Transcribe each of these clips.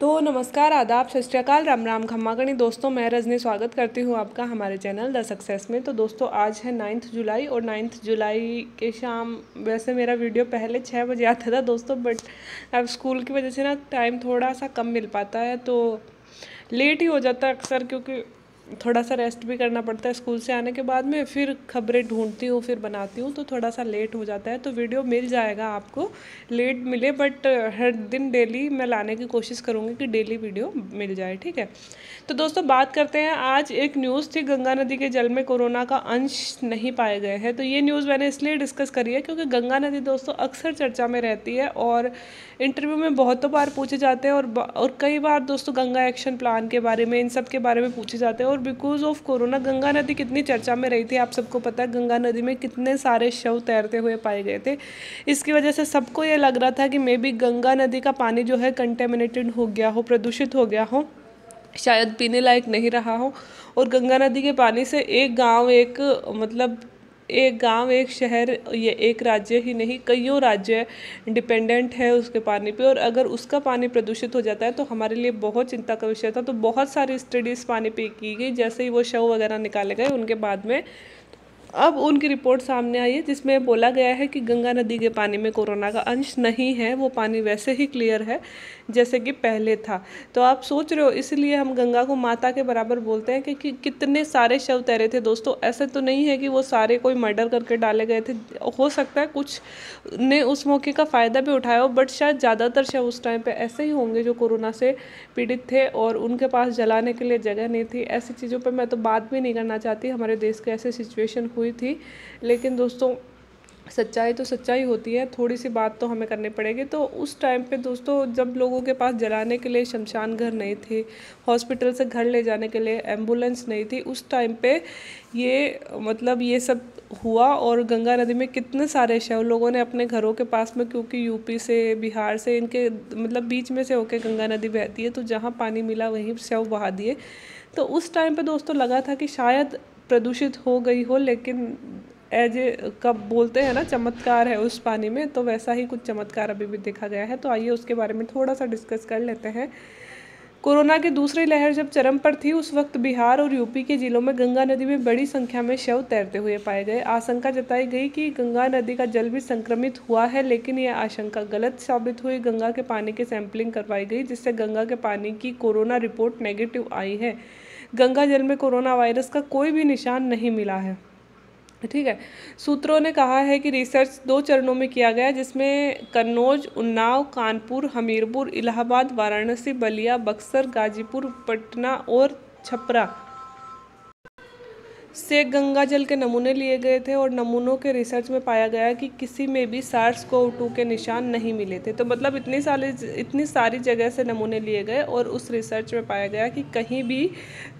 तो नमस्कार, आदाब, सत श्री अकाल, राम राम, खम्मा गणी। दोस्तों मैं रजनी स्वागत करती हूँ आपका हमारे चैनल द सक्सेस में। तो दोस्तों आज है 9 जुलाई और 9 जुलाई के शाम, वैसे मेरा वीडियो पहले 6 बजे आता था दोस्तों, बट अब स्कूल की वजह से ना टाइम थोड़ा सा कम मिल पाता है, तो लेट ही हो जाता है अक्सर, क्योंकि थोड़ा सा रेस्ट भी करना पड़ता है स्कूल से आने के बाद में, फिर खबरें ढूंढती हूँ, फिर बनाती हूँ, तो थोड़ा सा लेट हो जाता है। तो वीडियो मिल जाएगा आपको, लेट मिले बट हर दिन डेली मैं लाने की कोशिश करूँगी कि डेली वीडियो मिल जाए, ठीक है। तो दोस्तों बात करते हैं, आज एक न्यूज़ थी, गंगा नदी के जल में कोरोना का अंश नहीं पाए गए हैं। तो ये न्यूज़ मैंने इसलिए डिस्कस करी है क्योंकि गंगा नदी दोस्तों अक्सर चर्चा में रहती है और इंटरव्यू में बहुतों बार पूछे जाते हैं, और कई बार दोस्तों गंगा एक्शन प्लान के बारे में, इन सब के बारे में पूछे जाते हैं। और बिकॉज ऑफ कोरोना गंगा नदी कितनी चर्चा में रही थी, आप सबको पता है गंगा नदी में कितने सारे शव तैरते हुए पाए गए थे। इसकी वजह से सबको ये लग रहा था कि मे बी गंगा नदी का पानी जो है कंटेमिनेटेड हो गया हो, प्रदूषित हो गया हो, शायद पीने लायक नहीं रहा हो। और गंगा नदी के पानी से एक गांव, एक शहर, ये एक राज्य ही नहीं, कईयों राज्य डिपेंडेंट है उसके पानी पे। और अगर उसका पानी प्रदूषित हो जाता है तो हमारे लिए बहुत चिंता का विषय था। तो बहुत सारी स्टडीज़ पानी पे की गई, जैसे ही वो शव वगैरह निकाले गए उनके बाद में अब उनकी रिपोर्ट सामने आई है, जिसमें बोला गया है कि गंगा नदी के पानी में कोरोना का अंश नहीं है, वो पानी वैसे ही क्लियर है जैसे कि पहले था। तो आप सोच रहे हो, इसलिए हम गंगा को माता के बराबर बोलते हैं कि कितने सारे शव तैरे थे दोस्तों। ऐसे तो नहीं है कि वो सारे कोई मर्डर करके डाले गए थे, हो सकता है कुछ ने उस मौके का फ़ायदा भी उठाया हो, बट शायद ज़्यादातर शव उस टाइम पे ऐसे ही होंगे जो कोरोना से पीड़ित थे और उनके पास जलाने के लिए जगह नहीं थी। ऐसी चीज़ों पे मैं तो बात भी नहीं करना चाहती, हमारे देश के ऐसे सिचुएशन हुई थी। लेकिन दोस्तों सच्चाई तो सच्चाई होती है, थोड़ी सी बात तो हमें करनी पड़ेगी। तो उस टाइम पे दोस्तों जब लोगों के पास जलाने के लिए शमशान घर नहीं थे, हॉस्पिटल से घर ले जाने के लिए एम्बुलेंस नहीं थी, उस टाइम पे ये सब हुआ। और गंगा नदी में कितने सारे शव लोगों ने अपने घरों के पास में, क्योंकि यूपी से, बिहार से, इनके बीच में से होके गंगा नदी बहती है, तो जहाँ पानी मिला वहीं शव बहा दिए। तो उस टाइम पे दोस्तों लगा था कि शायद प्रदूषित हो गई हो, लेकिन एज ए कब बोलते हैं ना चमत्कार है उस पानी में, तो वैसा ही कुछ चमत्कार अभी भी देखा गया है। तो आइए उसके बारे में थोड़ा सा डिस्कस कर लेते हैं। कोरोना की दूसरी लहर जब चरम पर थी, उस वक्त बिहार और यूपी के जिलों में गंगा नदी में बड़ी संख्या में शव तैरते हुए पाए गए। आशंका जताई गई कि गंगा नदी का जल भी संक्रमित हुआ है, लेकिन यह आशंका गलत साबित हुई। गंगा के पानी की सैंपलिंग करवाई गई, जिससे गंगा के पानी की कोरोना रिपोर्ट नेगेटिव आई है। गंगा जल में कोरोना वायरस का कोई भी निशान नहीं मिला है, ठीक है। सूत्रों ने कहा है कि रिसर्च 2 चरणों में किया गया, जिसमें कन्नौज, उन्नाव, कानपुर, हमीरपुर, इलाहाबाद, वाराणसी, बलिया, बक्सर, गाजीपुर, पटना और छपरा से गंगा जल के नमूने लिए गए थे। और नमूनों के रिसर्च में पाया गया कि किसी में भी SARS-CoV-2 के निशान नहीं मिले थे। तो इतनी सारी जगह से नमूने लिए गए और उस रिसर्च में पाया गया कि कहीं भी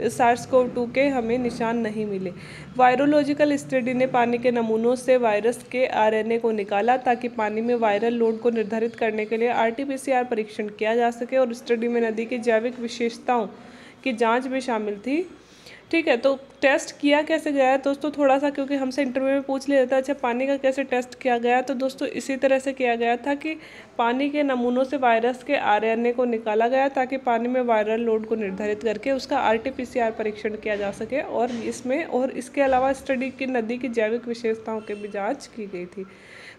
SARS-CoV-2 के हमें निशान नहीं मिले। वायरोलॉजिकल स्टडी ने पानी के नमूनों से वायरस के RNA को निकाला, ताकि पानी में वायरल लोड को निर्धारित करने के लिए RT-PCR परीक्षण किया जा सके। और स्टडी में नदी की जैविक विशेषताओं की जाँच भी शामिल थी, ठीक है। तो टेस्ट किया कैसे गया है दोस्तों, थोड़ा सा, क्योंकि हमसे इंटरव्यू में पूछ लिया जाता है अच्छा पानी का कैसे टेस्ट किया गया, तो दोस्तों इसी तरह से किया गया था कि पानी के नमूनों से वायरस के RNA को निकाला गया, ताकि पानी में वायरल लोड को निर्धारित करके उसका RT-PCR परीक्षण किया जा सके। और इसके अलावा स्टडी की नदी की जैविक विशेषताओं की भी जाँच की गई थी।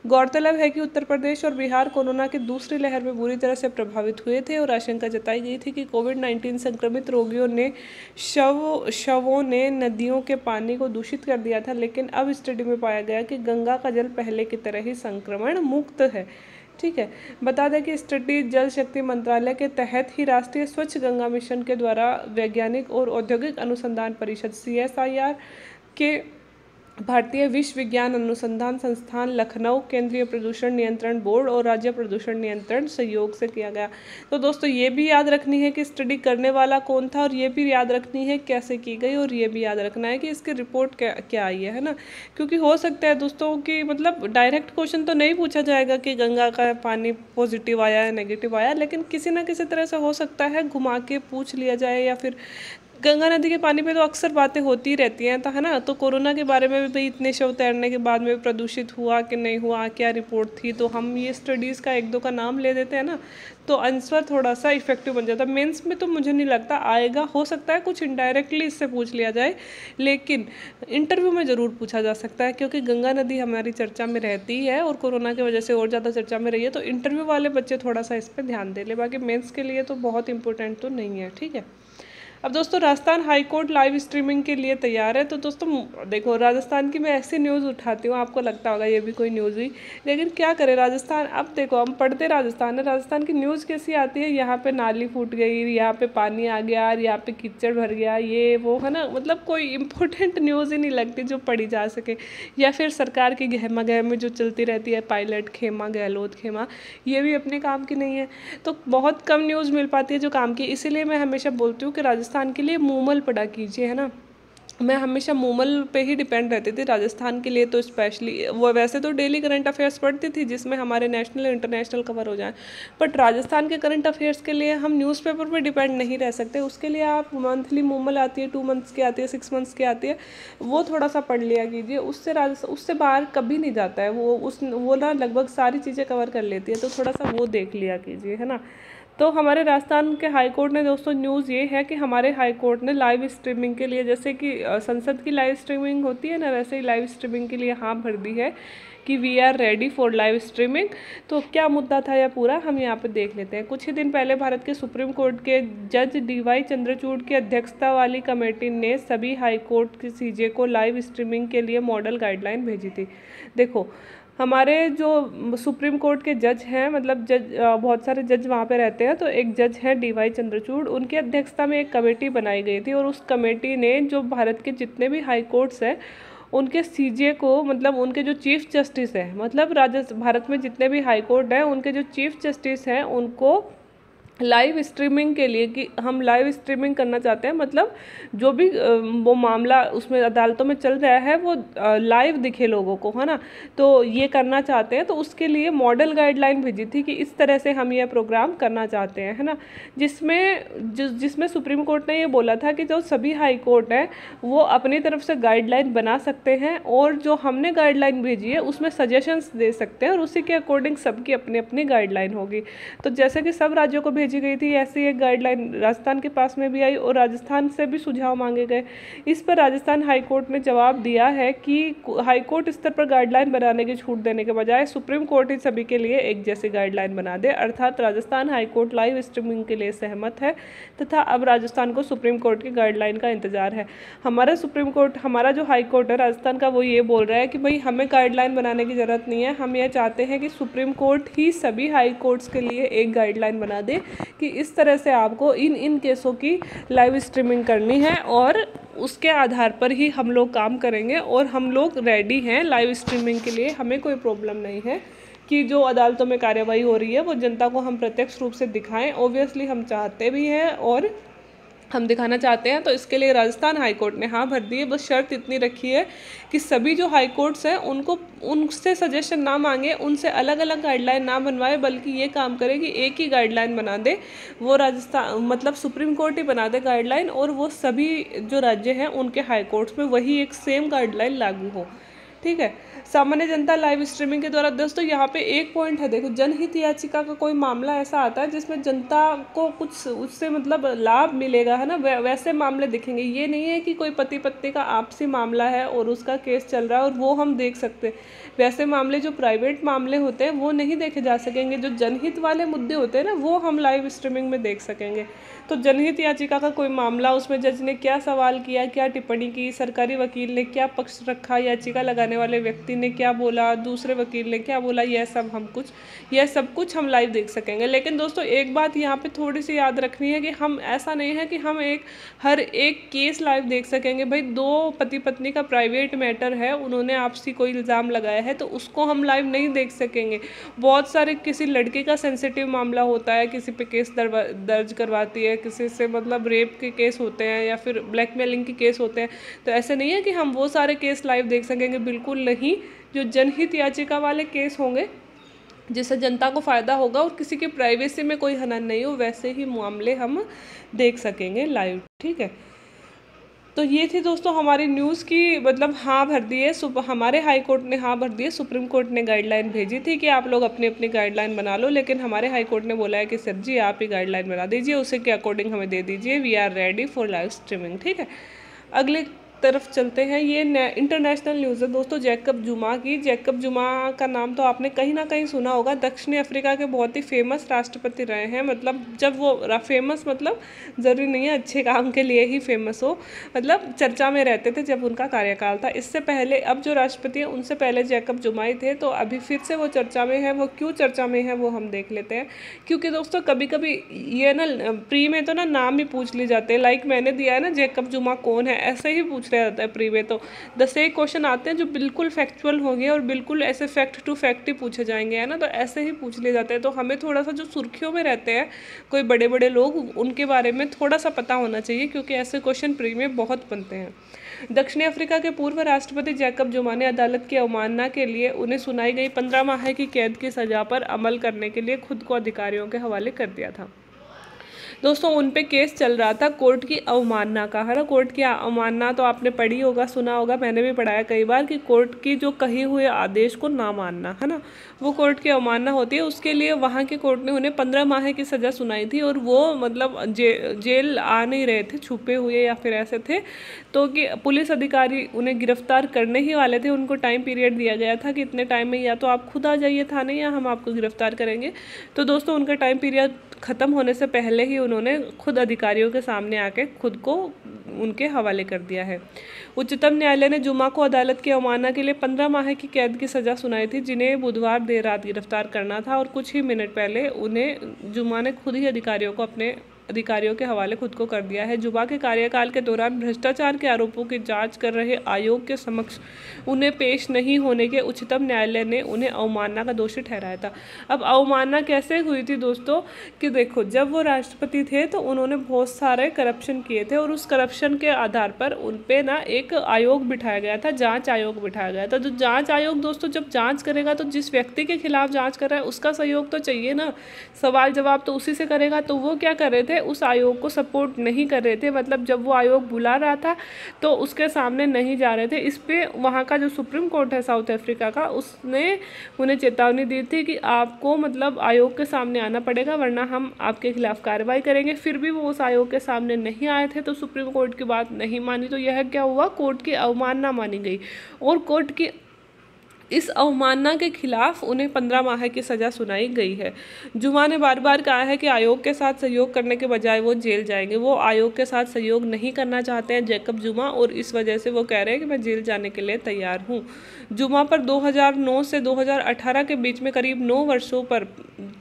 गौरतलब है कि उत्तर प्रदेश और बिहार कोरोना की दूसरी लहर में बुरी तरह से प्रभावित हुए थे, और आशंका जताई गई थी कि कोविड-19 संक्रमित रोगियों ने शवों ने नदियों के पानी को दूषित कर दिया था। लेकिन अब स्टडी में पाया गया कि गंगा का जल पहले की तरह ही संक्रमण मुक्त है, ठीक है। बता दें कि स्टडी जल शक्ति मंत्रालय के तहत ही राष्ट्रीय स्वच्छ गंगा मिशन के द्वारा वैज्ञानिक और औद्योगिक अनुसंधान परिषद CSIR के भारतीय विश्वविज्ञान अनुसंधान संस्थान लखनऊ, केंद्रीय प्रदूषण नियंत्रण बोर्ड और राज्य प्रदूषण नियंत्रण सहयोग से किया गया। तो दोस्तों ये भी याद रखनी है कि स्टडी करने वाला कौन था, और ये भी याद रखनी है कैसे की गई, और ये भी याद रखना है कि इसकी रिपोर्ट क्या आई है ना। क्योंकि हो सकता है दोस्तों कि डायरेक्ट क्वेश्चन तो नहीं पूछा जाएगा कि गंगा का पानी पॉजिटिव आया है नेगेटिव आया, लेकिन किसी ना किसी तरह से हो सकता है घुमा के पूछ लिया जाए, या फिर गंगा नदी के पानी पे तो अक्सर बातें होती ही रहती हैं, तो है ना। तो कोरोना के बारे में भी भाई इतने शव तैरने के बाद में प्रदूषित हुआ कि नहीं हुआ, क्या रिपोर्ट थी, तो हम ये स्टडीज़ का एक दो का नाम ले देते हैं ना, तो आंसर थोड़ा सा इफेक्टिव बन जाता है। मेंस में तो मुझे नहीं लगता आएगा, हो सकता है कुछ इनडायरेक्टली इससे पूछ लिया जाए, लेकिन इंटरव्यू में ज़रूर पूछा जा सकता है, क्योंकि गंगा नदी हमारी चर्चा में रहती है और कोरोना की वजह से और ज़्यादा चर्चा में रही है। तो इंटरव्यू वाले बच्चे थोड़ा सा इस पर ध्यान दे ले, बाकी मेंस के लिए तो बहुत इंपॉर्टेंट तो नहीं है, ठीक है। अब दोस्तों Rajasthan high court live streaming के लिए तैयार है। तो दोस्तों देखो, राजस्थान की मैं ऐसी न्यूज़ उठाती हूँ, आपको लगता होगा ये भी कोई न्यूज़ हुई, लेकिन क्या करें राजस्थान। अब देखो हम पढ़ते राजस्थान है, राजस्थान की न्यूज़ कैसी आती है, यहाँ पे नाली फूट गई, यहाँ पे पानी आ गया, यहाँ पे कीचड़ भर गया, ये वो, है ना। मतलब कोई इंपॉर्टेंट न्यूज़ ही नहीं लगती जो पढ़ी जा सके। या फिर सरकार की गहमा गहमी जो चलती रहती है, पायलट खेमा, गहलोत खेमा, ये भी अपने काम की नहीं है। तो बहुत कम न्यूज़ मिल पाती है जो काम की। इसीलिए मैं हमेशा बोलती हूँ कि राजस्थान के लिए मूमल पढ़ा कीजिए, है ना। मैं हमेशा मूमल पे ही डिपेंड रहती थी राजस्थान के लिए, तो स्पेशली वो वैसे तो डेली करंट अफेयर्स पढ़ती थी जिसमें हमारे नेशनल इंटरनेशनल कवर हो जाए, बट राजस्थान के करंट अफेयर्स के लिए हम न्यूज़पेपर पे डिपेंड नहीं रह सकते। उसके लिए आप मंथली मूमल आती है, 2 मंथ्स की आती है, 6 मंथ्स की आती है, वो थोड़ा सा पढ़ लिया कीजिए। उससे बाहर कभी नहीं जाता है वो ना, लगभग सारी चीज़ें कवर कर लेती है, तो थोड़ा सा वो देख लिया कीजिए, है ना। तो हमारे राजस्थान के हाई कोर्ट ने दोस्तों, न्यूज़ ये है कि हमारे हाई कोर्ट ने लाइव स्ट्रीमिंग के लिए, जैसे कि संसद की लाइव स्ट्रीमिंग होती है ना, वैसे ही लाइव स्ट्रीमिंग के लिए हाँ भर दी है कि we are ready for live streaming. तो क्या मुद्दा था यह पूरा हम यहाँ पे देख लेते हैं। कुछ ही दिन पहले भारत के सुप्रीम कोर्ट के जज DY चंद्रचूड़ की अध्यक्षता वाली कमेटी ने सभी हाई कोर्ट की CJ को लाइव स्ट्रीमिंग के लिए मॉडल गाइडलाइन भेजी थी। देखो हमारे जो सुप्रीम कोर्ट के जज हैं, मतलब जज बहुत सारे जज वहाँ पे रहते हैं, तो एक जज हैं DY चंद्रचूड़, उनकी अध्यक्षता में एक कमेटी बनाई गई थी और उस कमेटी ने जो भारत के जितने भी हाई कोर्ट्स हैं उनके CJ को, मतलब उनके जो चीफ जस्टिस हैं, मतलब भारत में जितने भी हाई कोर्ट हैं उनके जो चीफ जस्टिस हैं उनको लाइव स्ट्रीमिंग के लिए, कि हम लाइव स्ट्रीमिंग करना चाहते हैं, मतलब जो भी वो मामला उसमें अदालतों में चल रहा है वो लाइव दिखे लोगों को, है ना। तो ये करना चाहते हैं, तो उसके लिए मॉडल गाइडलाइन भेजी थी कि इस तरह से हम यह प्रोग्राम करना चाहते हैं, है ना। जिसमें सुप्रीम कोर्ट ने ये बोला था कि जो सभी हाई कोर्ट हैं वो अपनी तरफ से गाइडलाइन बना सकते हैं और जो हमने गाइडलाइन भेजी है उसमें सजेशंस दे सकते हैं और उसी के अकॉर्डिंग सबकी अपनी अपनी गाइडलाइन होगी। तो जैसे कि सब राज्यों को भेजी गई थी, ऐसी एक गाइडलाइन राजस्थान के पास में भी आई और राजस्थान से भी सुझाव मांगे गए। इस पर राजस्थान हाई कोर्ट ने जवाब दिया है कि हाई कोर्ट स्तर पर गाइडलाइन बनाने की छूट देने के बजाय सुप्रीम कोर्ट ही सभी के लिए एक जैसी गाइडलाइन बना दे। अर्थात Rajasthan high court live streaming के लिए सहमत है तथा अब राजस्थान को सुप्रीम कोर्ट की गाइडलाइन का इंतजार है। हमारा सुप्रीम कोर्ट, हमारा जो हाई कोर्ट है राजस्थान का, वो ये बोल रहा है कि भाई हमें गाइडलाइन बनाने की ज़रूरत नहीं है, हम ये चाहते हैं कि सुप्रीम कोर्ट ही सभी हाई कोर्ट्स के लिए एक गाइडलाइन बना दे कि इस तरह से आपको इन केसों की लाइव स्ट्रीमिंग करनी है और उसके आधार पर ही हम लोग काम करेंगे और हम लोग रेडी हैं लाइव स्ट्रीमिंग के लिए। हमें कोई प्रॉब्लम नहीं है कि जो अदालतों में कार्यवाही हो रही है वो जनता को हम प्रत्यक्ष रूप से दिखाएं। ऑब्वियसली हम चाहते भी हैं और हम दिखाना चाहते हैं, तो इसके लिए राजस्थान हाई कोर्ट ने हाँ भर दी है। बस शर्त इतनी रखी है कि सभी जो हाई कोर्ट्स हैं उनसे सजेशन ना मांगे, उनसे अलग अलग गाइडलाइन ना बनवाए, बल्कि ये काम करे कि एक ही गाइडलाइन बना दे, वो राजस्थान मतलब सुप्रीम कोर्ट ही बना दे गाइडलाइन और वो सभी जो राज्य हैं उनके हाई कोर्ट्स में वही एक सेम गाइडलाइन लागू हो, ठीक है। सामान्य जनता लाइव स्ट्रीमिंग के द्वारा, दोस्तों यहाँ पे एक पॉइंट है, देखो जनहित याचिका का कोई मामला ऐसा आता है जिसमें जनता को कुछ उससे मतलब लाभ मिलेगा, है ना, वैसे मामले दिखेंगे। ये नहीं है कि कोई पति पत्नी का आपसी मामला है और उसका केस चल रहा है और वो हम देख सकते हैं। वैसे मामले जो प्राइवेट मामले होते हैं वो नहीं देखे जा सकेंगे। जो जनहित वाले मुद्दे होते हैं ना वो हम लाइव स्ट्रीमिंग में देख सकेंगे। तो जनहित याचिका का कोई मामला, उसमें जज ने क्या सवाल किया, क्या टिप्पणी की, सरकारी वकील ने क्या पक्ष रखा, याचिका लगाने वाले व्यक्ति ने क्या बोला, दूसरे वकील ने क्या बोला, यह सब कुछ हम लाइव देख सकेंगे। लेकिन दोस्तों एक बात यहाँ पे थोड़ी सी याद रखनी है कि हम ऐसा नहीं है कि हम हर एक केस लाइव देख सकेंगे। भाई दो पति पत्नी का प्राइवेट मैटर है, उन्होंने आपसी कोई इल्ज़ाम लगाया है तो उसको हम लाइव नहीं देख सकेंगे। बहुत सारे किसी लड़के का सेंसिटिव मामला होता है, किसी पे केस दर्ज करवाती है, किसी से मतलब रेप के केस होते हैं या फिर ब्लैकमेलिंग के केस होते हैं, तो ऐसे नहीं है कि हम वो सारे केस लाइव देख सकेंगे, बिल्कुल नहीं। जो जनहित याचिका वाले केस होंगे जिससे जनता को फ़ायदा होगा और किसी की प्राइवेसी में कोई हनन नहीं हो, वैसे ही मामले हम देख सकेंगे लाइव, ठीक है। तो ये थी दोस्तों हमारी न्यूज़ की, मतलब हाँ भर दी है, हमारे हाई कोर्ट ने हाँ भर दी है, सुप्रीम कोर्ट ने गाइडलाइन भेजी थी कि आप लोग अपनी अपनी गाइडलाइन बना लो, लेकिन हमारे हाई कोर्ट ने बोला है कि सर जी आप ही गाइडलाइन बना दीजिए, उसी के अकॉर्डिंग हमें दे दीजिए, we are ready for live streaming. ठीक है, अगले तरफ चलते हैं। ये इंटरनेशनल न्यूज़ है दोस्तों जैकब जुमा की। जैकब जुमा का नाम तो आपने कहीं ना कहीं सुना होगा, दक्षिणी अफ्रीका के बहुत ही फेमस राष्ट्रपति रहे हैं। मतलब जब वो फेमस, मतलब ज़रूरी नहीं है अच्छे काम के लिए ही फेमस हो, मतलब चर्चा में रहते थे जब उनका कार्यकाल था। इससे पहले अब जो राष्ट्रपति हैं उनसे पहले जैकब जुमा ही थे, तो अभी फिर से वो चर्चा में है। वो क्यों चर्चा में है वो हम देख लेते हैं, क्योंकि दोस्तों कभी कभी ये ना प्री में तो ना नाम ही पूछ लिए जाते हैं, लाइक मैंने दिया है ना जैकब जुमा कौन है, ऐसे ही पूछ रहा जाता है प्री में। तो 10 एक क्वेश्चन आते हैं जो बिल्कुल फैक्चुअल होंगे और बिल्कुल ऐसे फैक्ट टू फैक्ट ही पूछे जाएंगे, है ना, तो ऐसे ही पूछ लिए जाते हैं। तो हमें थोड़ा सा जो सुर्खियों में रहते हैं कोई बड़े बड़े लोग, उनके बारे में थोड़ा सा पता होना चाहिए, क्योंकि ऐसे क्वेश्चन प्री में बहुत बनते हैं। दक्षिणी अफ्रीका के पूर्व राष्ट्रपति जैकब जुमा ने अदालत की अवमानना के लिए उन्हें सुनाई गई 15 माह की कैद की सजा पर अमल करने के लिए खुद को अधिकारियों के हवाले कर दिया था। दोस्तों उन पे केस चल रहा था कोर्ट की अवमानना का, है ना। कोर्ट की अवमानना तो आपने पढ़ी होगा, सुना होगा, मैंने भी पढ़ाया कई बार कि कोर्ट की जो कहे हुए आदेश को ना मानना, है ना, वो कोर्ट की अवमानना होती है। उसके लिए वहाँ के कोर्ट ने उन्हें 15 माह की सज़ा सुनाई थी, और वो मतलब जेल आ नहीं रहे थे, छुपे हुए या फिर ऐसे थे, तो कि पुलिस अधिकारी उन्हें गिरफ्तार करने ही वाले थे। उनको टाइम पीरियड दिया गया था कि इतने टाइम में या तो आप खुद आ जाइए थाने या हम आपको गिरफ्तार करेंगे। तो दोस्तों उनका टाइम पीरियड ख़त्म होने से पहले ही उन्होंने खुद अधिकारियों के सामने आके खुद को उनके हवाले कर दिया है। उच्चतम न्यायालय ने जुमा को अदालत की अवमानना के लिए 15 माह की कैद की सज़ा सुनाई थी, जिन्हें बुधवार देर रात गिरफ्तार करना था, और कुछ ही मिनट पहले उन्हें जुमा ने खुद ही अधिकारियों के हवाले खुद को कर दिया है। जुमा के कार्यकाल के दौरान भ्रष्टाचार के आरोपों की जांच कर रहे आयोग के समक्ष उन्हें पेश नहीं होने के उच्चतम न्यायालय ने उन्हें अवमानना का दोषी ठहराया था। अब अवमानना कैसे हुई थी दोस्तों, कि देखो जब वो राष्ट्रपति थे तो उन्होंने बहुत सारे करप्शन किए थे, और उस करप्शन के आधार पर उन पर ना एक आयोग बिठाया गया था, जाँच आयोग बिठाया गया था। जो जाँच आयोग दोस्तों जब जाँच करेगा तो जिस व्यक्ति के खिलाफ जाँच कर रहा है उसका सहयोग तो चाहिए ना, सवाल जवाब तो उसी से करेगा। तो वो क्या कर रहे थे, उस आयोग को सपोर्ट नहीं कर रहे थे, मतलब जब वो आयोग बुला रहा था तो उसके सामने नहीं जा रहे थे। इस पे वहाँ का जो सुप्रीम कोर्ट है साउथ अफ्रीका का, उसने उन्हें चेतावनी दी थी कि आपको मतलब आयोग के सामने आना पड़ेगा, वरना हम आपके खिलाफ कार्रवाई करेंगे। फिर भी वो उस आयोग के सामने नहीं आए थे, तो सुप्रीम कोर्ट की बात नहीं मानी, तो यह क्या हुआ, कोर्ट की अवमानना मानी गई, और कोर्ट की इस अवमानना के खिलाफ उन्हें 15 माह की सज़ा सुनाई गई है। जुमा ने बार बार कहा है कि आयोग के साथ सहयोग करने के बजाय वो जेल जाएंगे। वो आयोग के साथ सहयोग नहीं करना चाहते हैं जैकब जुमा, और इस वजह से वो कह रहे हैं कि मैं जेल जाने के लिए तैयार हूँ। जुमा पर 2009 से 2018 के बीच में करीब 9 वर्षों पर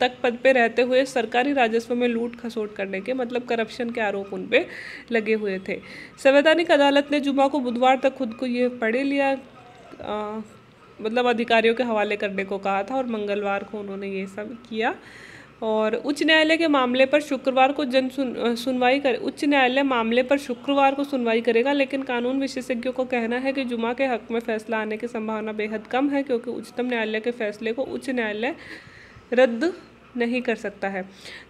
तक पद पे रहते हुए सरकारी राजस्व में लूट खसोट करने के, मतलब करप्शन के आरोप उन पे लगे हुए थे। संवैधानिक अदालत ने जुमा को बुधवार तक खुद को ये पढ़ लिया, मतलब अधिकारियों के हवाले करने को कहा था, और मंगलवार को उन्होंने ये सब किया। और उच्च न्यायालय के मामले पर शुक्रवार को उच्च न्यायालय मामले पर शुक्रवार को सुनवाई करेगा, लेकिन कानून विशेषज्ञों को कहना है कि जुमा के हक में फैसला आने की संभावना बेहद कम है, क्योंकि उच्चतम न्यायालय के फैसले को उच्च न्यायालय रद्द नहीं कर सकता है।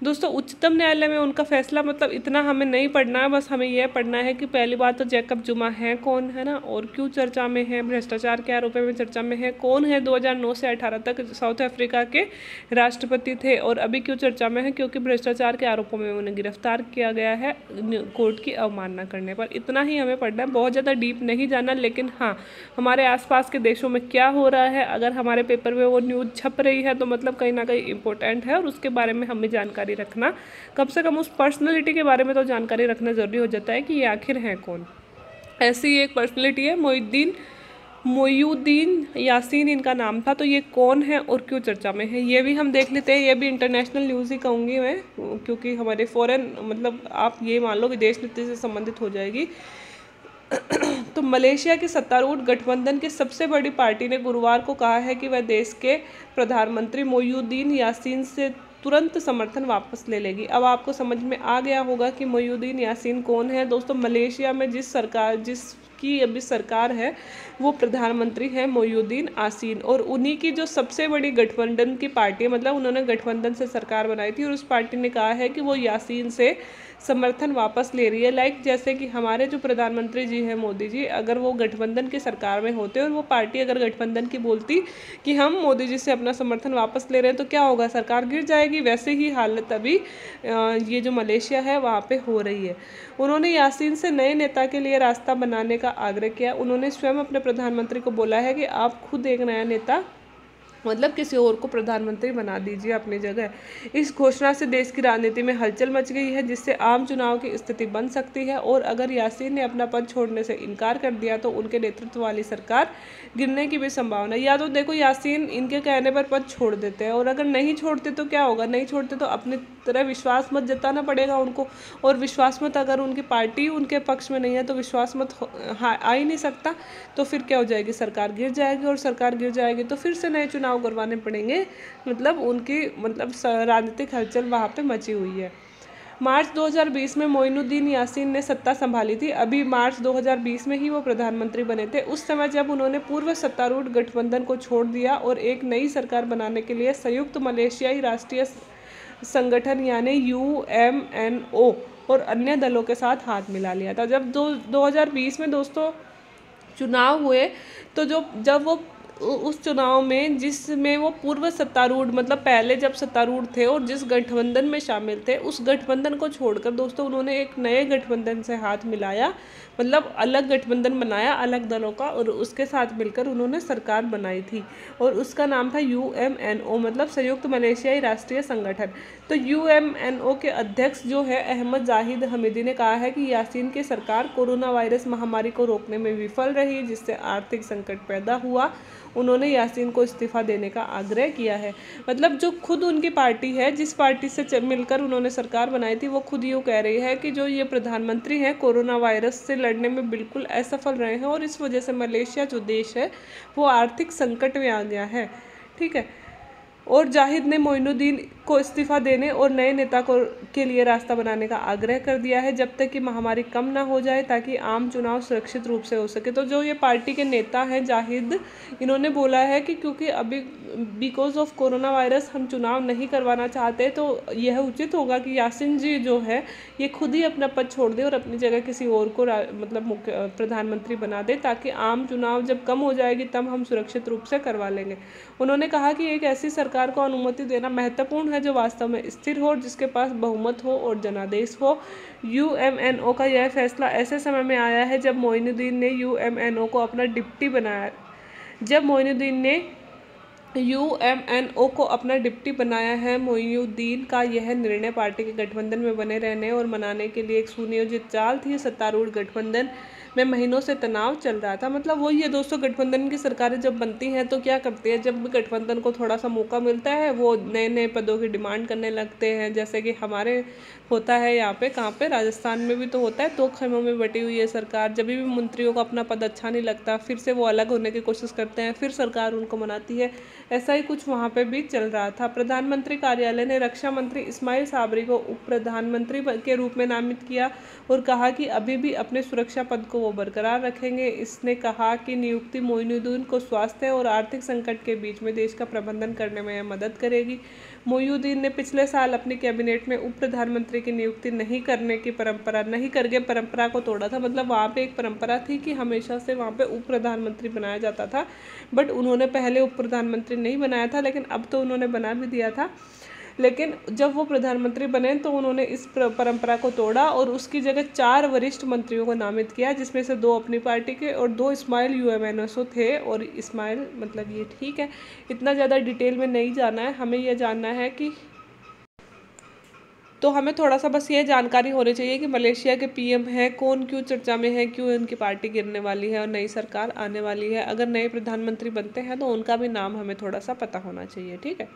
दोस्तों उच्चतम न्यायालय में उनका फैसला, मतलब इतना हमें नहीं पढ़ना है, बस हमें यह पढ़ना है कि पहली बात तो जैकब जुमा है कौन, है ना, और क्यों चर्चा में है, भ्रष्टाचार के आरोपों में चर्चा में है, कौन है, 2009 से 18 तक साउथ अफ्रीका के राष्ट्रपति थे, और अभी क्यों चर्चा में है, क्योंकि भ्रष्टाचार के आरोपों में उन्हें गिरफ्तार किया गया है कोर्ट की अवमानना करने पर। इतना ही हमें पढ़ना है, बहुत ज़्यादा डीप नहीं जाना। लेकिन हाँ, हमारे आसपास के देशों में क्या हो रहा है, अगर हमारे पेपर में वो न्यूज़ छप रही है तो मतलब कहीं ना कहीं इंपॉर्टेंट है, और उसके बारे में हमें जानकारी रखना, कम से कम उस पर्सनैलिटी के बारे में तो जानकारी रखना ज़रूरी हो जाता है कि ये आखिर है कौन। ऐसी एक पर्सनैलिटी है मोयुद्दीन यासीन इनका नाम था। तो ये कौन है और क्यों चर्चा में है, ये भी हम देख लेते हैं। ये भी इंटरनेशनल न्यूज़ ही कहूँगी मैं, क्योंकि हमारे फॉरेन, मतलब आप ये मान लो विदेश नीति से संबंधित हो जाएगी। तो मलेशिया की सत्तारूढ़ गठबंधन की सबसे बड़ी पार्टी ने गुरुवार को कहा है कि वह देश के प्रधानमंत्री मोयुद्दीन यासीन से तुरंत समर्थन वापस ले लेगी। अब आपको समझ में आ गया होगा कि मोयुद्दीन यासीन कौन है। दोस्तों मलेशिया में जिस की अभी सरकार है वो प्रधानमंत्री है मोइनुद्दीन यासीन, और उन्हीं की जो सबसे बड़ी गठबंधन की पार्टी है, मतलब उन्होंने गठबंधन से सरकार बनाई थी और उस पार्टी ने कहा है कि वो यासीन से समर्थन वापस ले रही है। लाइक जैसे कि हमारे जो प्रधानमंत्री जी हैं मोदी जी, अगर वो गठबंधन की सरकार में होते और वो पार्टी अगर गठबंधन की बोलती कि हम मोदी जी से अपना समर्थन वापस ले रहे हैं तो क्या होगा, सरकार गिर जाएगी। वैसे ही हालत अभी ये जो मलेशिया है वहाँ पे हो रही है। उन्होंने यासीन से नए नेता के लिए रास्ता बनाने का आग्रह किया। उन्होंने स्वयं अपने प्रधानमंत्री को बोला है कि आप खुद एक नया नेता, मतलब किसी और को प्रधानमंत्री बना दीजिए अपनी जगह। इस घोषणा से देश की राजनीति में हलचल मच गई है, जिससे आम चुनाव की स्थिति बन सकती है, और अगर यासीन ने अपना पद छोड़ने से इनकार कर दिया तो उनके नेतृत्व वाली सरकार गिरने की भी संभावना। या तो देखो यासीन इनके कहने पर पद छोड़ देते हैं, और अगर नहीं छोड़ते तो क्या होगा, नहीं छोड़ते तो अपनी तरह विश्वास मत जताना पड़ेगा उनको, और विश्वास मत अगर उनकी पार्टी उनके पक्ष में नहीं है तो विश्वास मत आ ही नहीं सकता। तो फिर क्या हो जाएगी, सरकार गिर जाएगी, और सरकार गिर जाएगी तो फिर से नए चुनाव करवाने पड़ेंगे। मतलब उनकी राजनीतिक हलचल वहाँ पे मची हुई है। मार्च 2020 में मोइनुद्दीन यासीन ने सत्ता संभाली थी। अभी मार्च 2020 में ही वो प्रधानमंत्री बने थे, उस समय जब उन्होंने पूर्व सत्तारूढ़ गठबंधन को छोड़ दिया और एक नई सरकार बनाने के लिए संयुक्त मलेशियाई राष्ट्रीय संगठन यानी UMNO और अन्य दलों के साथ हाथ मिला लिया था। जब 2020 में दोस्तों चुनाव हुए तो जब वो उस चुनाव में जिसमें वो पूर्व सत्तारूढ़, मतलब पहले जब सत्तारूढ़ थे और जिस गठबंधन में शामिल थे, उस गठबंधन को छोड़कर दोस्तों उन्होंने एक नए गठबंधन से हाथ मिलाया, मतलब अलग गठबंधन बनाया अलग दलों का, और उसके साथ मिलकर उन्होंने सरकार बनाई थी, और उसका नाम था UMNO, मतलब संयुक्त मलेशियाई राष्ट्रीय संगठन। तो UMNO के अध्यक्ष जो है अहमद जाहिद हमीदी ने कहा है कि यासीन की सरकार कोरोना वायरस महामारी को रोकने में विफल रही, जिससे आर्थिक संकट पैदा हुआ। उन्होंने यासीन को इस्तीफा देने का आग्रह किया है। मतलब जो खुद उनकी पार्टी है, जिस पार्टी से मिलकर उन्होंने सरकार बनाई थी, वो खुद यूँ कह रही है कि जो ये प्रधानमंत्री हैं कोरोना वायरस से लड़ने में बिल्कुल असफल रहे हैं, और इस वजह से मलेशिया जो देश है वो आर्थिक संकट में आ गया है। ठीक है, और जाहिद ने मोइनुद्दीन को इस्तीफा देने और नए नेता के लिए रास्ता बनाने का आग्रह कर दिया है, जब तक कि महामारी कम ना हो जाए, ताकि आम चुनाव सुरक्षित रूप से हो सके। तो जो ये पार्टी के नेता हैं जाहिद, इन्होंने बोला है कि क्योंकि अभी बिकॉज ऑफ कोरोना वायरस हम चुनाव नहीं करवाना चाहते, तो यह उचित होगा कि यासीन जी जो है ये खुद ही अपना पद छोड़ दे और अपनी जगह किसी और को मतलब प्रधानमंत्री बना दे, ताकि आम चुनाव जब कम हो जाएगी तब हम सुरक्षित रूप से करवा लेंगे। उन्होंने कहा कि एक ऐसी सरकार को अनुमति देना महत्वपूर्ण है जो वास्तव में स्थिर हो, जिसके पास बहुमत हो और जनादेश हो। UMNO का यह फैसला ऐसे समय में आया है जब मोइनुद्दीन ने UMNO को अपना डिप्टी बनाया है। मोइनुद्दीन का यह निर्णय पार्टी के गठबंधन में बने रहने और मनाने के लिए एक सुनियोजित चाल थी। सत्तारूढ़ गठबंधन में महीनों से तनाव चल रहा था। मतलब वही है दोस्तों, गठबंधन की सरकारें जब बनती हैं तो क्या करती है, जब भी गठबंधन को थोड़ा सा मौका मिलता है वो नए नए पदों की डिमांड करने लगते हैं। जैसे कि हमारे होता है यहाँ पे, कहाँ पे, राजस्थान में भी तो होता है, 2 खेमों में बटी हुई है सरकार। जब भी मंत्रियों को अपना पद अच्छा नहीं लगता फिर से वो अलग होने की कोशिश करते हैं, फिर सरकार उनको मनाती है। ऐसा ही कुछ वहाँ पे भी चल रहा था। प्रधानमंत्री कार्यालय ने रक्षा मंत्री इस्माइल साबरी को उप प्रधानमंत्री के रूप में नामित किया और कहा कि अभी भी अपने सुरक्षा पद को वो बरकरार रखेंगे। इसने कहा कि नियुक्ति मोइनुद्दीन को स्वास्थ्य और आर्थिक संकट के बीच में देश का प्रबंधन करने में मदद करेगी। मोइनुद्दीन ने पिछले साल अपनी कैबिनेट में उप प्रधानमंत्री की नियुक्ति नहीं करके परंपरा को तोड़ा था। मतलब वहाँ पे एक परंपरा थी कि हमेशा से वहाँ पे उप प्रधानमंत्री बनाया जाता था, बट उन्होंने पहले उप प्रधानमंत्री नहीं बनाया था, लेकिन अब तो उन्होंने बना भी दिया था। लेकिन जब वो प्रधानमंत्री बने तो उन्होंने इस परंपरा को तोड़ा और उसकी जगह 4 वरिष्ठ मंत्रियों को नामित किया, जिसमें से 2 अपनी पार्टी के और 2 इस्माइल UMNO थे। और इस्माइल मतलब ये ठीक है, इतना ज़्यादा डिटेल में नहीं जाना है, हमें यह जानना है कि तो हमें थोड़ा सा बस ये जानकारी होनी चाहिए कि मलेशिया के PM हैं कौन, क्यों चर्चा में है, क्यों उनकी पार्टी गिरने वाली है और नई सरकार आने वाली है। अगर नए प्रधानमंत्री बनते हैं तो उनका भी नाम हमें थोड़ा सा पता होना चाहिए। ठीक है,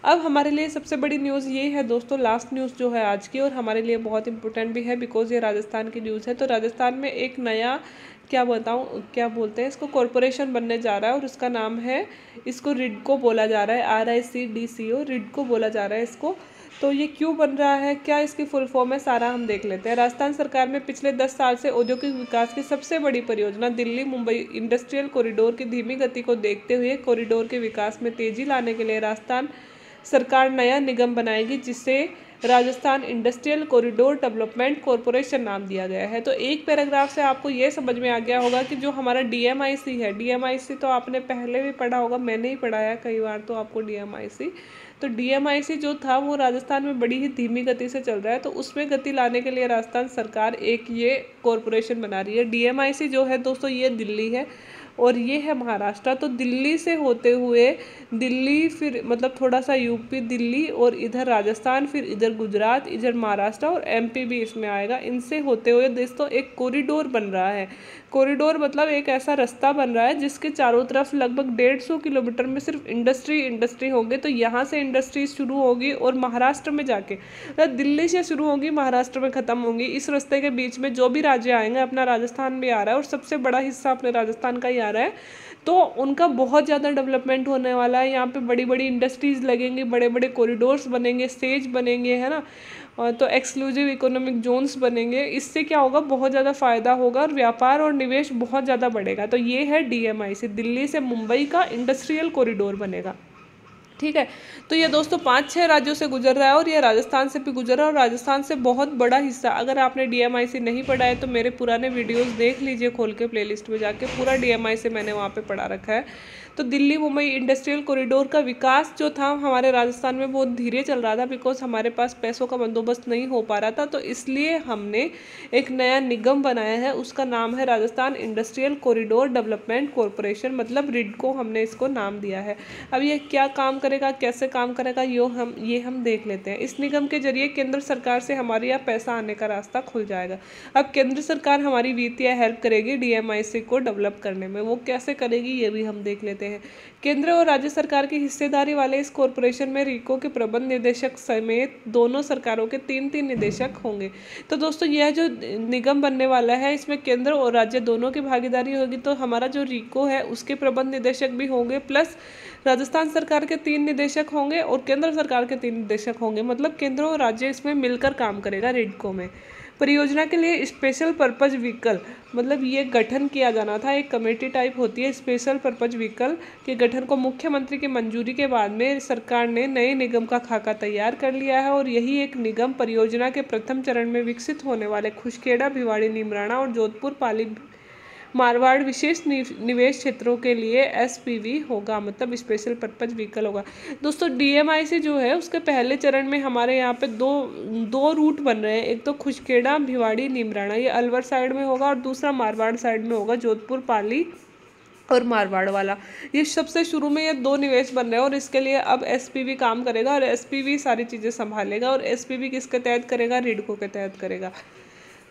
अब हमारे लिए सबसे बड़ी न्यूज़ ये है दोस्तों, लास्ट न्यूज़ जो है आज की, और हमारे लिए बहुत इंपॉर्टेंट भी है बिकॉज ये राजस्थान की न्यूज़ है। तो राजस्थान में एक नया क्या बोलते हैं इसको, कॉरपोरेशन बनने जा रहा है और उसका नाम है, इसको रिडको बोला जा रहा है, RICDCO, रिडको बोला जा रहा है इसको। तो ये क्यों बन रहा है, क्या इसकी फुल फॉर्म है, सारा हम देख लेते हैं। राजस्थान सरकार में पिछले 10 साल से औद्योगिक विकास की सबसे बड़ी परियोजना दिल्ली मुंबई इंडस्ट्रियल कॉरिडोर की धीमी गति को देखते हुए कॉरिडोर के विकास में तेजी लाने के लिए राजस्थान सरकार नया निगम बनाएगी, जिसे Rajasthan industrial corridor development corporation नाम दिया गया है। तो एक पैराग्राफ से आपको ये समझ में आ गया होगा कि जो हमारा डीएमआईसी है, डीएमआईसी तो आपने पहले भी पढ़ा होगा, मैंने ही पढ़ाया कई बार तो आपको डीएमआईसी। तो डीएमआईसी जो था वो राजस्थान में बड़ी ही धीमी गति से चल रहा है, तो उसमें गति लाने के लिए राजस्थान सरकार एक ये कॉरपोरेशन बना रही है। डीएमआईसी जो है दोस्तों ये दिल्ली है और ये है महाराष्ट्र। तो दिल्ली से होते हुए दिल्ली, फिर मतलब थोड़ा सा यूपी, दिल्ली और इधर राजस्थान, फिर इधर गुजरात, इधर महाराष्ट्र और एमपी भी इसमें आएगा। इनसे होते हुए दोस्तों एक कॉरिडोर बन रहा है। कॉरिडोर मतलब एक ऐसा रास्ता बन रहा है जिसके चारों तरफ लगभग 150 किलोमीटर में सिर्फ इंडस्ट्री होंगे। तो यहाँ से इंडस्ट्री शुरू होगी और महाराष्ट्र में जाके, मतलब दिल्ली से शुरू होगी, महाराष्ट्र में ख़त्म होंगी। इस रास्ते के बीच में जो भी राज्य आएंगे, अपना राजस्थान भी आ रहा है और सबसे बड़ा हिस्सा अपने राजस्थान का ही आ रहा है, तो उनका बहुत ज़्यादा डेवलपमेंट होने वाला है। यहाँ पे बड़ी बड़ी इंडस्ट्रीज़ लगेंगी, बड़े बड़े कॉरिडोर्स बनेंगे, स्टेज बनेंगे, है ना, और तो एक्सक्लूसिव इकोनॉमिक जोन्स बनेंगे। इससे क्या होगा, बहुत ज़्यादा फ़ायदा होगा और व्यापार और निवेश बहुत ज़्यादा बढ़ेगा। तो ये है डीएमआईसी, दिल्ली से मुंबई का इंडस्ट्रियल कॉरिडोर बनेगा। ठीक है, तो ये दोस्तों 5-6 राज्यों से गुजर रहा है और ये राजस्थान से भी गुजर रहा है और राजस्थान से बहुत बड़ा हिस्सा। अगर आपने डीएमआईसी नहीं पढ़ा है तो मेरे पुराने वीडियोस देख लीजिए, खोल के प्लेलिस्ट में जाके, पूरा डीएमआईसी मैंने वहाँ पे पढ़ा रखा है। तो दिल्ली मुंबई इंडस्ट्रियल कॉरिडोर का विकास जो था हमारे राजस्थान में बहुत धीरे चल रहा था, बिकॉज हमारे पास पैसों का बंदोबस्त नहीं हो पा रहा था। तो इसलिए हमने एक नया निगम बनाया है, उसका नाम है Rajasthan industrial corridor development corporation, मतलब रिडको हमने इसको नाम दिया है। अब ये क्या काम करेगा, कैसे काम करेगा, ये हम देख लेते हैं। इस निगम के जरिए केंद्र सरकार से हमारे यहाँ पैसा आने का रास्ता खुल जाएगा। अब केंद्र सरकार हमारी वित्तीय हेल्प करेगी डीएमआईसी को डेवलप करने में, वो कैसे करेगी ये भी हम देख लेते हैं। केंद्र और राज्य सरकार की हिस्सेदारी वाले इस कॉरपोरेशन में रिको के प्रबंध निदेशक समेत दोनों सरकारों के 3-3 निदेशक होंगे। तो दोस्तों यह जो निगम बनने वाला है, इसमें केंद्र और राज्य दोनों की भागीदारी होगी। तो हमारा जो रिको है उसके प्रबंध निदेशक भी होंगे, प्लस राजस्थान सरकार के 3 निदेशक होंगे और केंद्र सरकार के 3 निदेशक होंगे। मतलब केंद्र और राज्य इसमें मिलकर काम करेगा रिडको में। परियोजना के लिए स्पेशल पर्पज व्हीकल, मतलब ये गठन किया जाना था, एक कमेटी टाइप होती है। स्पेशल पर्पज व्हीकल के गठन को मुख्यमंत्री की मंजूरी के बाद में सरकार ने नए निगम का खाका तैयार कर लिया है और यही एक निगम परियोजना के प्रथम चरण में विकसित होने वाले खुशखेड़ा, भिवाड़ी, नीमराणा और जोधपुर, पाली, मारवाड़ विशेष निवेश क्षेत्रों के लिए एसपीवी होगा, मतलब स्पेशल पर्पज व्हीकल होगा। दोस्तों डीएमआईसी जो है उसके पहले चरण में हमारे यहाँ पे दो रूट बन रहे हैं। एक तो खुशखेड़ा, भिवाड़ी, नीमराणा, ये अलवर साइड में होगा और दूसरा मारवाड़ साइड में होगा, जोधपुर, पाली और मारवाड़ वाला। ये सबसे शुरू में ये 2 निवेश बन रहे हैं और इसके लिए अब एसपीवी काम करेगा और एसपीवी सारी चीज़ें संभालेगा। और एसपीवी किसके तहत करेगा, रिडको के तहत करेगा।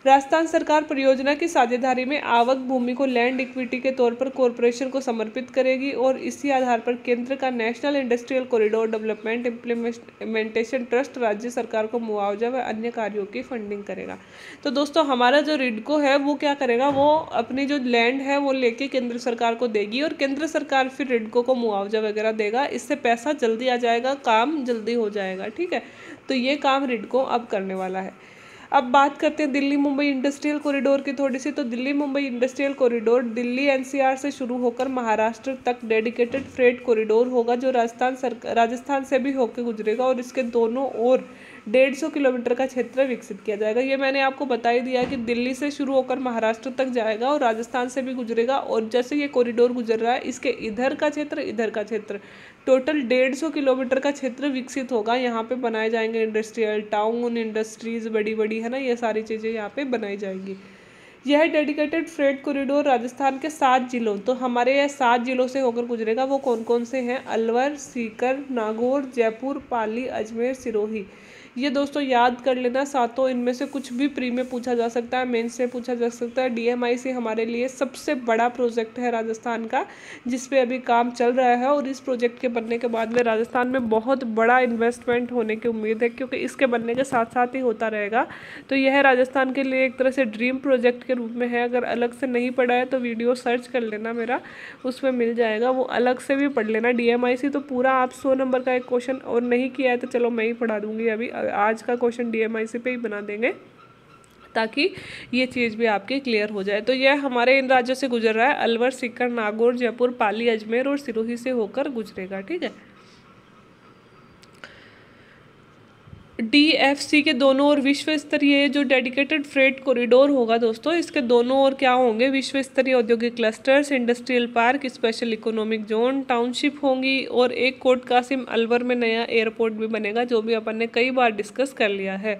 राजस्थान सरकार परियोजना की साझेदारी में आवक भूमि को लैंड इक्विटी के तौर पर कॉरपोरेशन को समर्पित करेगी और इसी आधार पर केंद्र का national industrial corridor development implementation trust राज्य सरकार को मुआवजा व अन्य कार्यों की फंडिंग करेगा। तो दोस्तों हमारा जो रिडको है वो क्या करेगा, वो अपनी जो लैंड है वो लेके केंद्र सरकार को देगी और केंद्र सरकार फिर रिडको को मुआवजा वगैरह देगा। इससे पैसा जल्दी आ जाएगा, काम जल्दी हो जाएगा। ठीक है, तो ये काम रिडको अब करने वाला है। अब बात करते हैं दिल्ली मुंबई इंडस्ट्रियल कॉरिडोर की थोड़ी सी। तो Delhi Mumbai industrial corridor Delhi NCR से शुरू होकर महाराष्ट्र तक डेडिकेटेड फ्रेट कॉरिडोर होगा, जो राजस्थान से भी होकर गुजरेगा और इसके दोनों ओर 150 किलोमीटर का क्षेत्र विकसित किया जाएगा। ये मैंने आपको बता ही दिया कि दिल्ली से शुरू होकर महाराष्ट्र तक जाएगा और राजस्थान से भी गुजरेगा। और जैसे ये कॉरिडोर गुजर रहा है, इसके इधर का क्षेत्र टोटल 150 किलोमीटर का क्षेत्र विकसित होगा। यहाँ पे बनाए जाएंगे इंडस्ट्रियल टाउन, इंडस्ट्रीज बड़ी बड़ी, है ना, ये सारी चीज़ें यहाँ पे बनाई जाएंगी। यह डेडिकेटेड फ्रेट कॉरिडोर राजस्थान के 7 जिलों, तो हमारे यह 7 जिलों से होकर गुजरेगा। वो कौन कौन से हैं, अलवर, सीकर, नागौर, जयपुर, पाली, अजमेर, सिरोही। ये दोस्तों याद कर लेना, सातों इनमें से कुछ भी प्री में पूछा जा सकता है, मेन से पूछा जा सकता है। DMIC हमारे लिए सबसे बड़ा प्रोजेक्ट है राजस्थान का, जिस पे अभी काम चल रहा है, और इस प्रोजेक्ट के बनने के बाद में राजस्थान में बहुत बड़ा इन्वेस्टमेंट होने की उम्मीद है, क्योंकि इसके बनने के साथ साथ ही होता रहेगा। तो यह राजस्थान के लिए एक तरह से ड्रीम प्रोजेक्ट के रूप में है। अगर अलग से नहीं पढ़ा है तो वीडियो सर्च कर लेना मेरा, उसमें मिल जाएगा, वो अलग से भी पढ़ लेना। DMIC तो पूरा आप 100 नंबर का एक क्वेश्चन, और नहीं किया है तो चलो मैं ही पढ़ा दूंगी, अभी आज का क्वेश्चन DMIC पे ही बना देंगे, ताकि ये चीज़ भी आपकी क्लियर हो जाए। तो यह हमारे इन राज्यों से गुजर रहा है, अलवर, सीकर, नागौर, जयपुर, पाली, अजमेर और सिरोही से होकर गुजरेगा। ठीक है। DFC के दोनों ओर विश्व स्तरीय जो डेडिकेटेड फ्रेट कॉरिडोर होगा दोस्तों, इसके दोनों ओर क्या होंगे, विश्व स्तरीय औद्योगिक clusters, industrial park, special economic zone, township होंगी, और एक कोट कासिम अलवर में नया एयरपोर्ट भी बनेगा, जो भी अपन ने कई बार डिस्कस कर लिया है।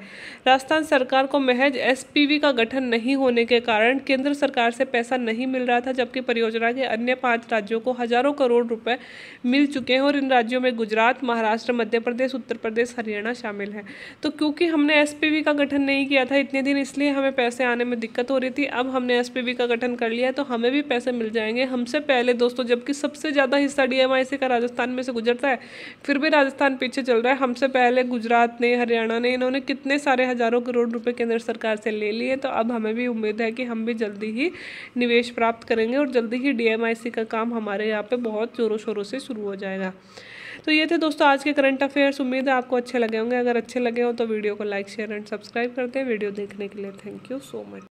राजस्थान सरकार को महज SPV का गठन नहीं होने के कारण केंद्र सरकार से पैसा नहीं मिल रहा था, जबकि परियोजना के अन्य 5 राज्यों को हजारों करोड़ रुपए मिल चुके हैं, और इन राज्यों में गुजरात, महाराष्ट्र, मध्य प्रदेश, उत्तर प्रदेश, हरियाणा शामिल है। तो क्योंकि हमने SPV का गठन नहीं किया था इतने दिन, इसलिए हमें पैसे आने में दिक्कत हो रही थी। अब हमने SPV का गठन कर लिया है तो हमें भी पैसे मिल जाएंगे हमसे पहले दोस्तों, जबकि सबसे ज़्यादा हिस्सा DMIC का राजस्थान में से गुजरता है, फिर भी राजस्थान पीछे चल रहा है। हमसे पहले गुजरात ने, हरियाणा ने, इन्होंने कितने सारे हजारों करोड़ रुपए केंद्र सरकार से ले लिए। तो अब हमें भी उम्मीद है कि हम भी जल्दी ही निवेश प्राप्त करेंगे, और जल्दी ही DMIC का काम हमारे यहाँ पे बहुत ज़ोरों शोरों से शुरू हो जाएगा। तो ये थे दोस्तों आज के करंट अफेयर्स। उम्मीद है आपको अच्छे लगे होंगे। अगर अच्छे लगे हो तो वीडियो को लाइक, शेयर एंड सब्सक्राइब करते हैं। वीडियो देखने के लिए थैंक यू सो मच।